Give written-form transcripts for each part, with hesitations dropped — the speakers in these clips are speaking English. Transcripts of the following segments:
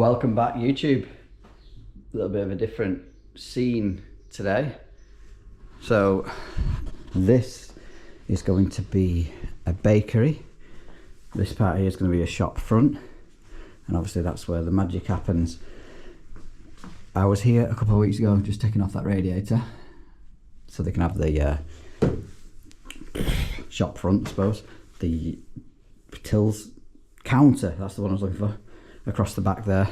Welcome back, YouTube. A little bit of a different scene today. So this is going to be a bakery. This part here is going to be a shop front, and obviously that's where the magic happens. I was here a couple of weeks ago just taking off that radiator so they can have the shop front, I suppose. The tills counter, that's the one I was looking for, across the back there.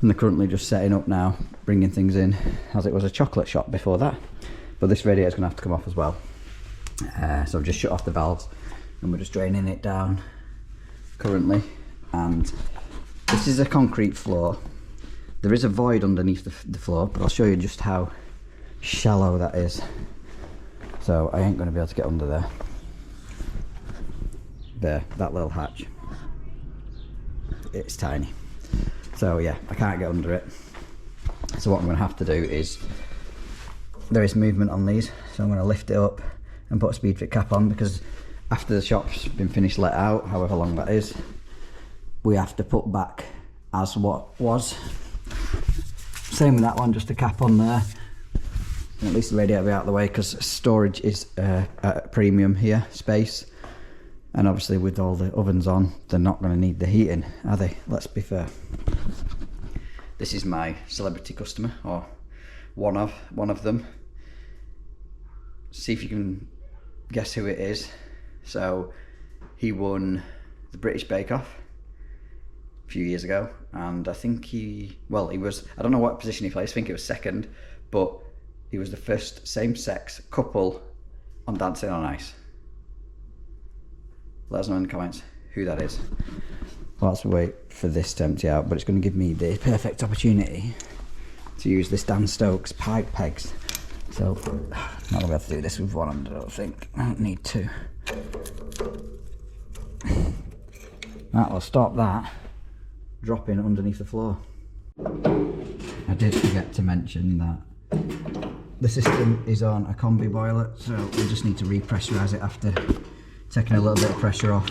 And they're currently just setting up now, bringing things in, as it was a chocolate shop before that. But this radiator is going to have to come off as well. So I've just shut off the valves and we're just draining it down currently. And this is a concrete floor. There is a void underneath the floor, but I'll show you just how shallow that is. So I ain't going to be able to get under there. There, that little hatch. It's tiny. So yeah, I can't get under it. So what I'm going to have to do is, there is movement on these, so I'm going to lift it up and put a speed fit cap on, because after the shop's been finished let out, however long that is, we have to put back as what was. Same with that one, just a cap on there. And at least the radiator will be out of the way, because storage is at premium here, space. And obviously with all the ovens on, they're not going to need the heating, are they? Let's be fair. This is my celebrity customer, or one of them. See if you can guess who it is. So he won the British Bake Off a few years ago, and I think he was, I don't know what position he placed, I think it was second, but he was the first same-sex couple on Dancing on Ice. Let us know in the comments who that is. Well, let's wait for this to empty out, but it's going to give me the perfect opportunity to use this Dan Stokes pipe pegs. So I'm not going to be able to do this with one hand, I don't think. I don't need two. That will stop that dropping underneath the floor. I did forget to mention that the system is on a combi boiler, so we just need to repressurise it after taking a little bit of pressure off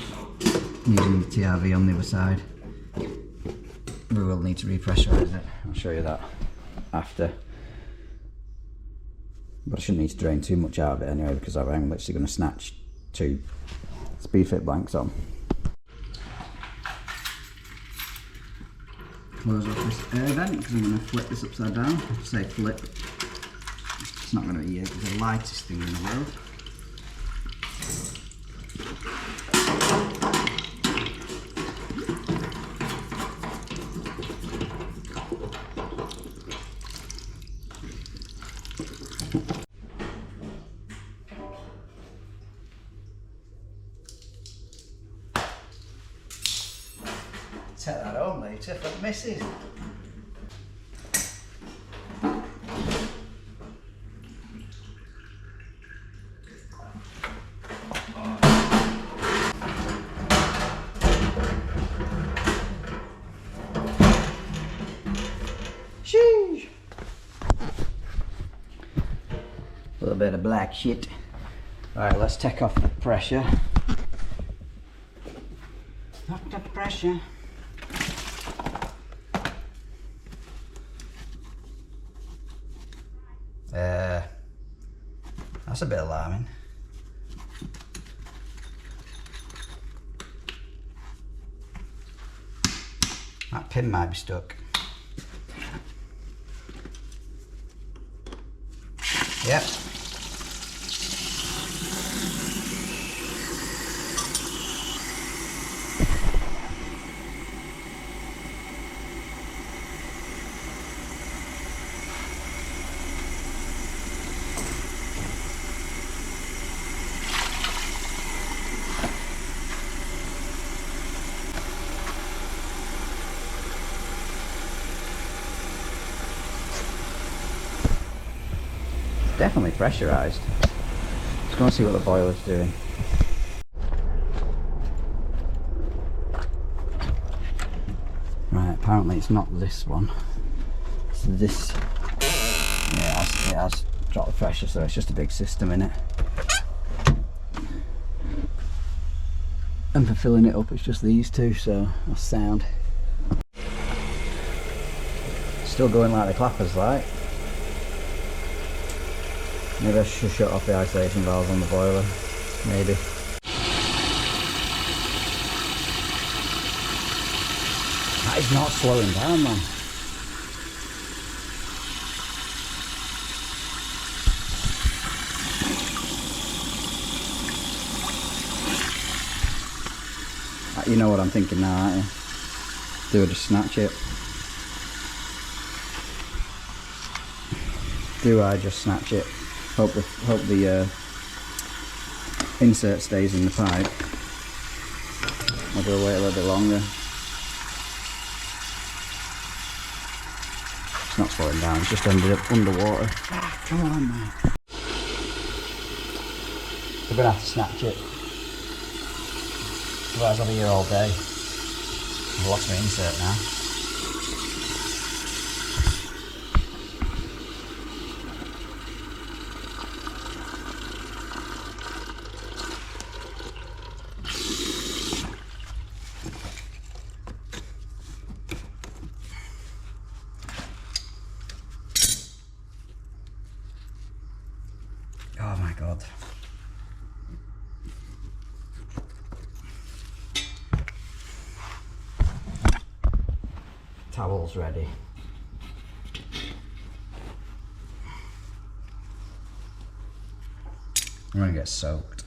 using the TRV on the other side. We will need to repressurise it. I'll show you that after. But I shouldn't need to drain too much out of it anyway, because I'm literally going to snatch 2 speed fit blanks on. Close off this air vent, because I'm going to flip this upside down. I say flip. It's not going to be the lightest thing in the world. Take that home later for the missus. Sheesh. A little bit of black shit. Alright, let's take off the pressure. Knock the pressure. That's a bit alarming. That pin might be stuck. Yep. Definitely pressurised. Let's go and see what the boiler's doing. Right, apparently it's not this one. It's this. Yeah, it has dropped the pressure, so it's just a big system in it. And for filling it up, it's just these two, so that's sound. Still going like the clappers, like. Maybe I should shut off the isolation valves on the boiler. Maybe. That is not slowing down, man. You know what I'm thinking now, aren't you? Do I just snatch it? Do I just snatch it? Hope the insert stays in the pipe. Or do I wait a little bit longer? It's not slowing down, it's just ended up underwater. Ah, come on, man. We're gonna have to snatch it. Otherwise I'll be here all day. I've lost my insert now. Oh my God. Towels ready. I'm gonna get soaked.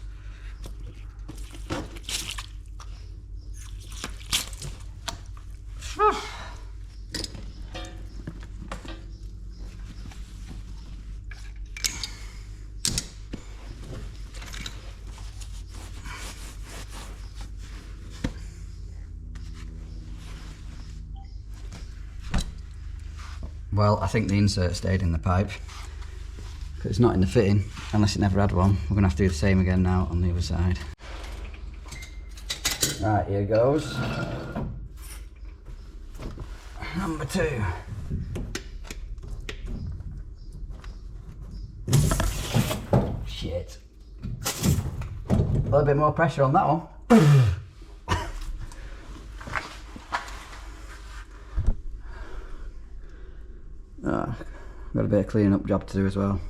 Well, I think the insert stayed in the pipe. It's not in the fitting, unless it never had one. We're going to have to do the same again now on the other side. Right, here goes. Number 2. Shit. A little bit more pressure on that one. Got a bit of cleaning up job to do as well.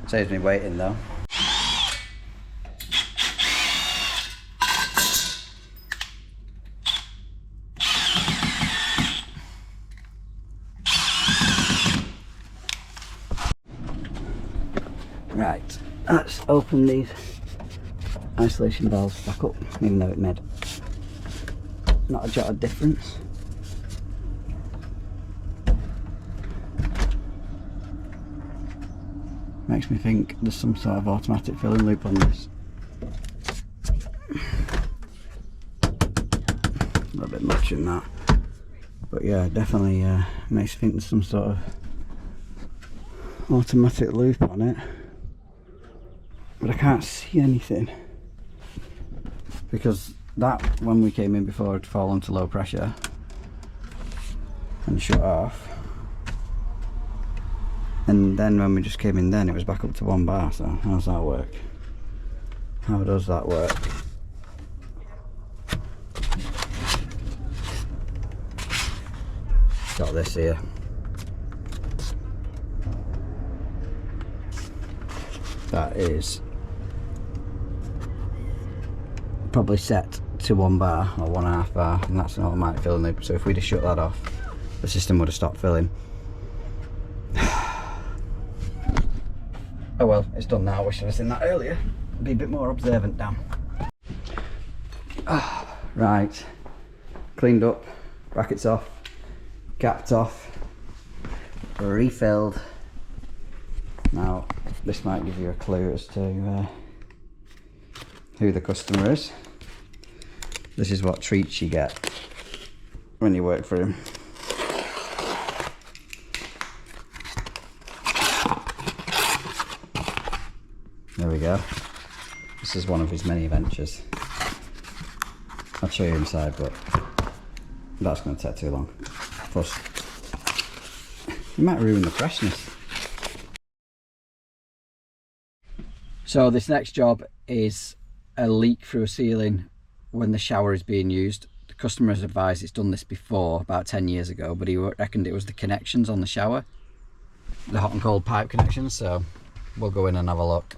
Saves me waiting though. Right, let's open these isolation valves back up, even though it made not a jot of difference. Makes me think there's some sort of automatic filling loop on this. A little bit much in that. But yeah, definitely makes me think there's some sort of automatic loop on it. But I can't see anything. Because that, when we came in before, had fallen to low pressure and shut off. And then when we just came in then, it was back up to 1 bar, so how does that work? How does that work? Got this here. That is probably set to 1 bar or 1.5 bar, and that's an automatic filling loop. So if we just shut that off, the system would have stopped filling. Oh well, it's done now. I wish I had seen that earlier. Be a bit more observant, damn. Right, cleaned up, brackets off, capped off, refilled. Now, this might give you a clue as to who the customer is. This is what treats you get when you work for him. There we go. This is one of his many ventures. I'll show you inside, but that's going to take too long. Plus, you might ruin the freshness. So this next job is a leak through a ceiling when the shower is being used. customer has advised it's done this before, about 10 years ago, but he reckoned it was the connections on the shower, the hot and cold pipe connections, so we'll go in and have a look.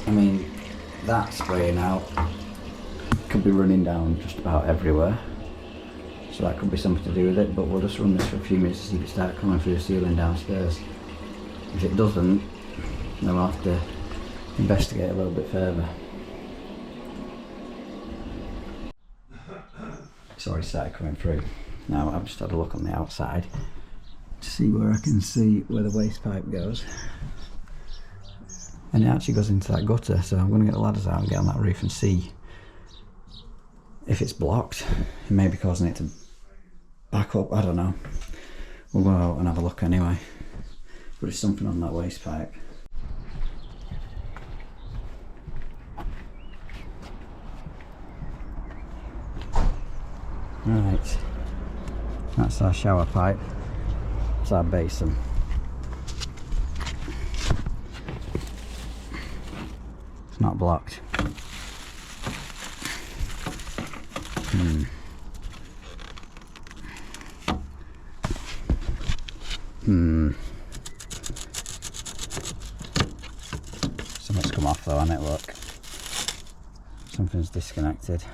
I mean, that spraying out could be running down just about everywhere, so that could be something to do with it, but we'll just run this for a few minutes to see if it starts coming through the ceiling downstairs. If it doesn't, then we'll have to investigate a little bit further. It's already started coming through. Now I've just had a look on the outside to see where I can see where the waste pipe goes. And it actually goes into that gutter, so I'm going to get the ladders out and get on that roof and see if it's blocked. It may be causing it to back up, I don't know. We'll go out and have a look anyway. But it's something on that waste pipe. Right, that's our shower pipe. That's our basin. It's not blocked. Something's come off though, hasn't it? Look. Something's disconnected.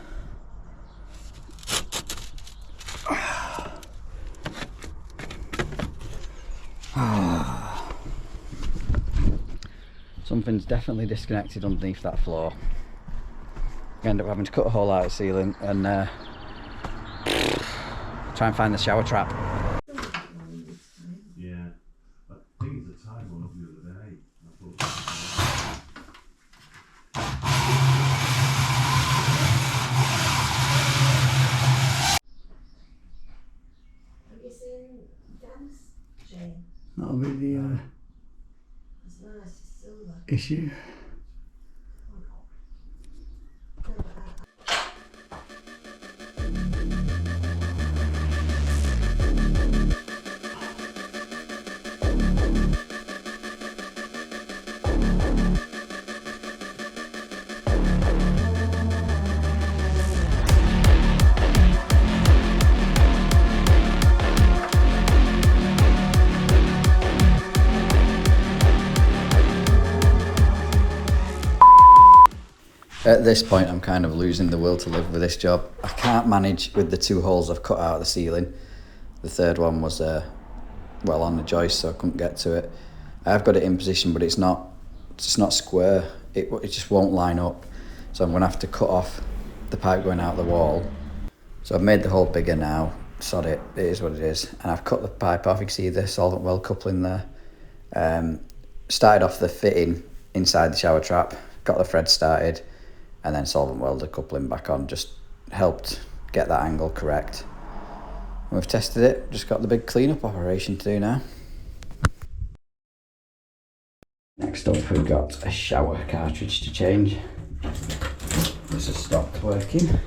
Something's definitely disconnected underneath that floor. I end up having to cut a hole out of the ceiling and try and find the shower trap. Yeah, I think it's a time one of the other day. Have you seen Dan's chain? That'll be the It's nice, it's silver. issue. No, but At this point I'm kind of losing the will to live with this job. I can't manage with the two holes I've cut out of the ceiling. The third one was well on the joist, so I couldn't get to it. I've got it in position, but it's not square. It just won't line up. So I'm going to have to cut off the pipe going out the wall. So I've made the hole bigger now. Sod it, it is what it is. And I've cut the pipe off. You can see the solvent well coupling there. Started off the fitting inside the shower trap, got the thread started, and then solvent welder coupling back on, just helped get that angle correct. We've tested it, just got the big cleanup operation to do now. Next up we've got a shower cartridge to change. This has stopped working.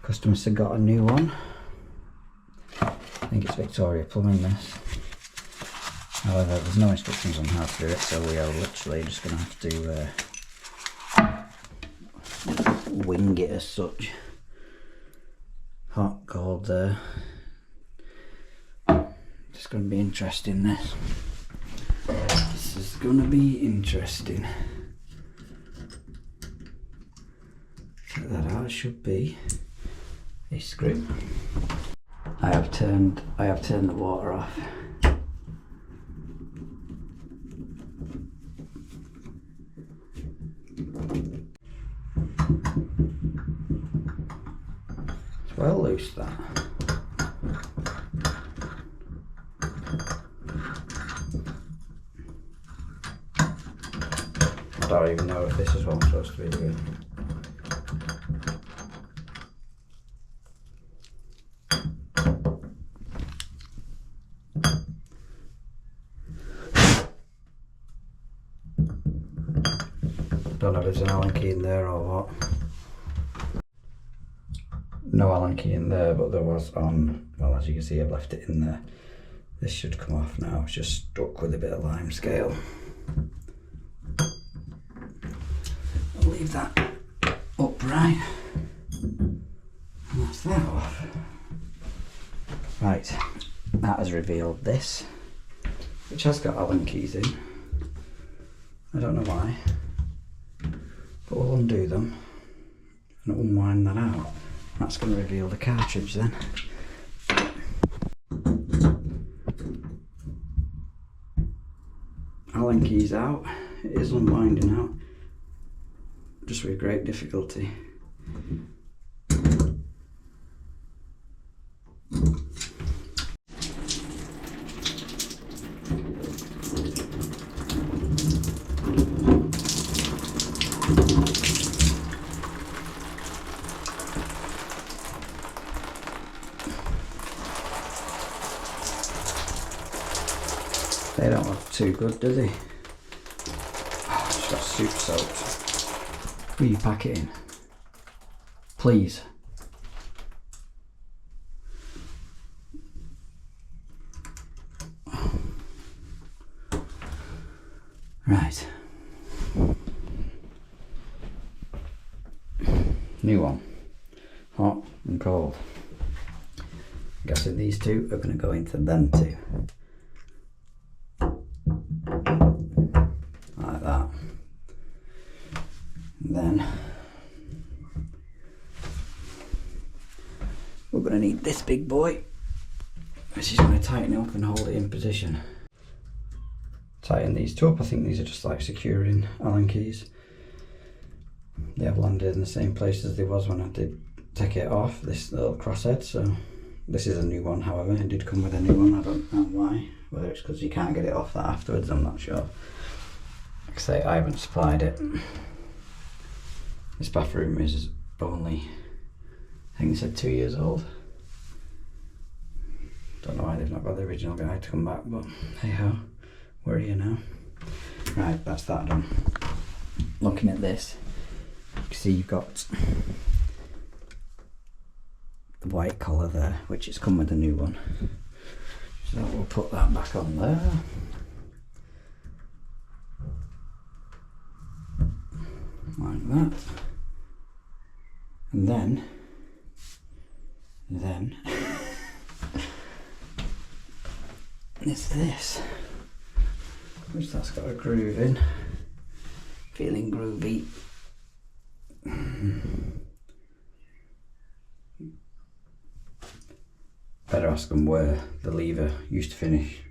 Customers have got a new one. I think it's Victoria Plumbing this. However, there's no instructions on how to do it, so we are literally just going to have to wing it as such. Hot, cold there. It's going to be interesting, this. This is going to be interesting. Check that out, it should be a screw. I have turned the water off. It's well loose, that. I don't even know if this is what I'm supposed to be doing. Don't know if there's an Allen key in there or what. No Allen key in there, but there was on, well, as you can see I've left it in there. This should come off now, it's just stuck with a bit of lime scale. I'll leave that upright. And that's that off. Right, that has revealed this, which has got Allen keys in. I don't know why, but we'll undo them and unwind that out. That's going to reveal the cartridge then. Allen keys out, it is unwinding out, just with great difficulty. They don't look too good, do they? Oh, it's got soup soaked. Will you pack it in? Please. Right. New one. Hot and cold. I'm guessing these two are going to go into them two. Like that. And then we're going to need this big boy, which is going to tighten it up and hold it in position. Tighten these two up. I think these are just like securing Allen keys. They have landed in the same place as they was when I did take it off, this little crosshead. So this is a new one, however. It did come with a new one. I don't know why. Whether it's because you can't get it off that afterwards, I'm not sure. Like I say, I haven't supplied it. This bathroom is only, I think they said 2 years old. Don't know why they've not got the original guy to come back, but hey ho, we're here now. Right, that's that done. Looking at this, you can see you've got the white collar there, which has come with a new one. So we'll put that back on there. Like that. And then it's this, which that's got a groove in. Feeling groovy. Better ask them where the lever used to finish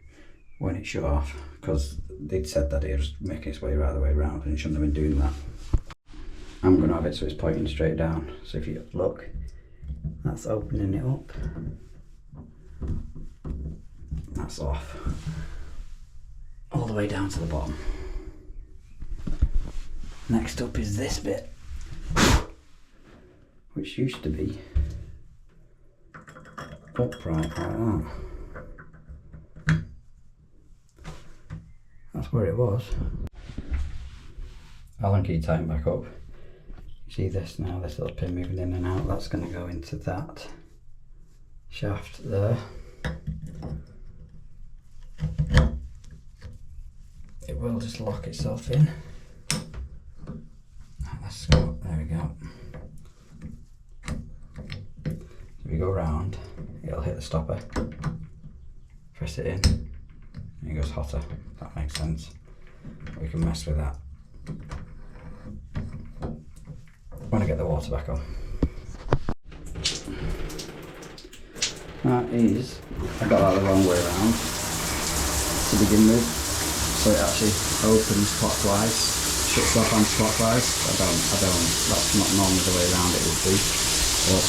when it shut off, because they'd said that it was making its way right the way around and it shouldn't have been doing that. I'm going to have it so it's pointing straight down. So if you look, that's opening it up. That's off. All the way down to the bottom. Next up is this bit, which used to be upright like that. That's where it was. Allen key tighten back up. You see this now, this little pin moving in and out, that's going to go into that shaft there. It will just lock itself in. Let's go, there we go. If you go round, it'll hit the stopper, press it in, and it goes hotter, if that makes sense. We can mess with that. I want to get the water back on. That is, I got that the wrong way around to begin with, so it actually opens clockwise, shuts off anti-clockwise. I don't, that's not normally the way around it would be, but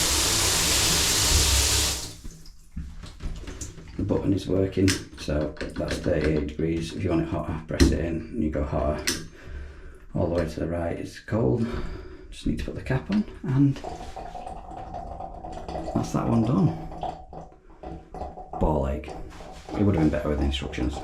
the button is working, so that's 38 degrees. If you want it hotter, press it in and you go hotter. All the way to the right is cold. Just need to put the cap on, and that's that one done. Ball ache. It would have been better with the instructions.